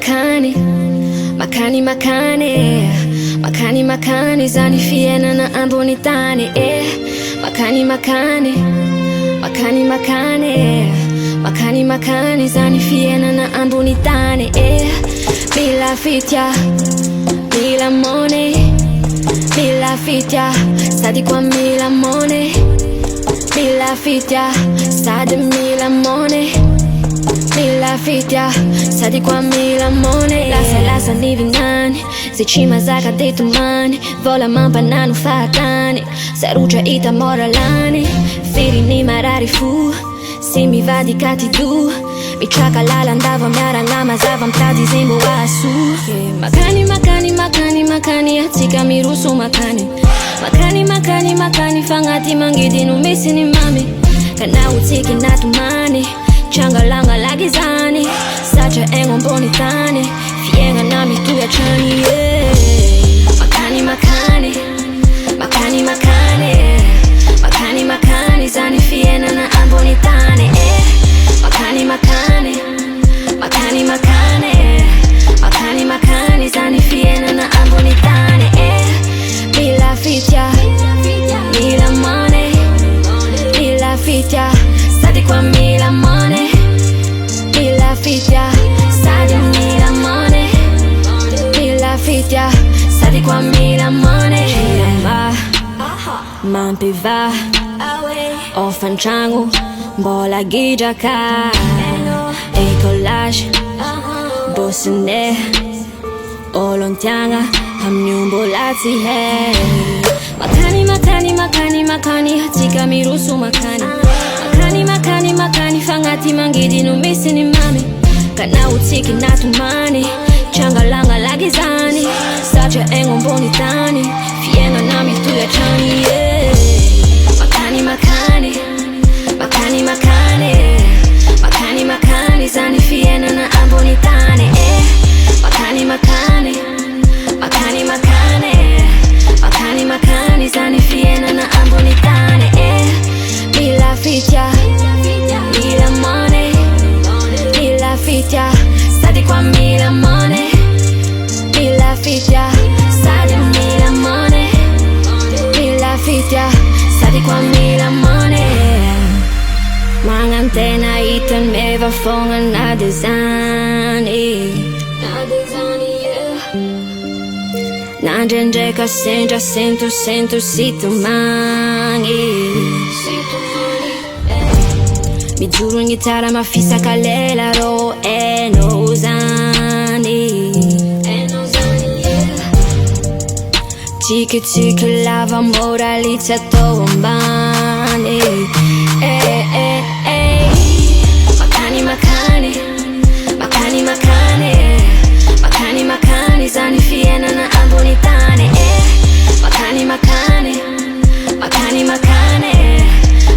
makani makani makani makani makani zani fiena na amboni tani makani makani makani makani makani makani zani fiena na amboni tani bila fitya bila money bila fitya sadi kwa mila money bila fitya sadi mila money bila fitya sadi kwa mila money lasa ni vinani zichima zaka detumani vola mampa nanu fatani sarucha ita moralani firi ni mararifu si mi va di katidu mi chaka lala andava miara lama zava mtadi zimbo wasu makani makani makani makani atika mirusu makani makani makani makani fangati mangidi numisi ni mami kana utiki natumani changa langa lagizani sacha engo mboni tani fienga nami tuya chani makani makani makani makani makani makani zani fiena na amboni tani makani makani makani makani makani makani zani fiena na amboni tani bila fitya bila money bila fitya sadi kwa mila money bila fitya sadi mila money bila fitya sadi kwa mila money mampiva ofan changu mbola gijaka ecolage bosne olontianga hamnyumbolati he makani makani makani makani hatika mirusu makani makani makani makani fangati mangidi numisi ni mami kana utiki natumani changa langa lagizani sacha engo mboni tani fiena nami tuya chani makani makani makani makani makani makani zani fiena na amboni tani makani makani makani makani makani makani zani fiena na amboni tani bila fitya bila money bila fitya sadi kwa mila money bila fitya sadi mila money bila fitya sadi kwa mila money mangantena itan meva fonga na dezani nanjenje ka senja sentu sentu situ mangi Mijuru ngitara mafisa kalela ro enozani Chiki chiki lava moralitza tombani Makani makani makani makani makani makani zani fiena na amboni tani makani makani makani makani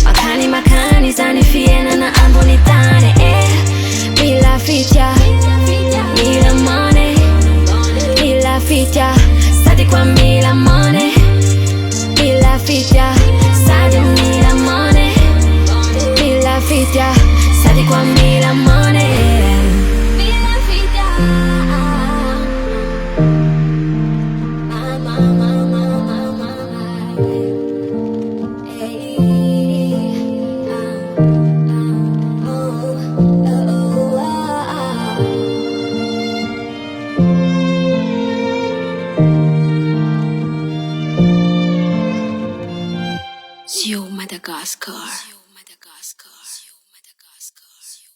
makani makani zani fiena na amboni tani bila fitya bila money bila fitya sadi kwa mila money bila fitya sadi mila money bila fitya sadi kwa mila money bila fitya Yo Madagascar.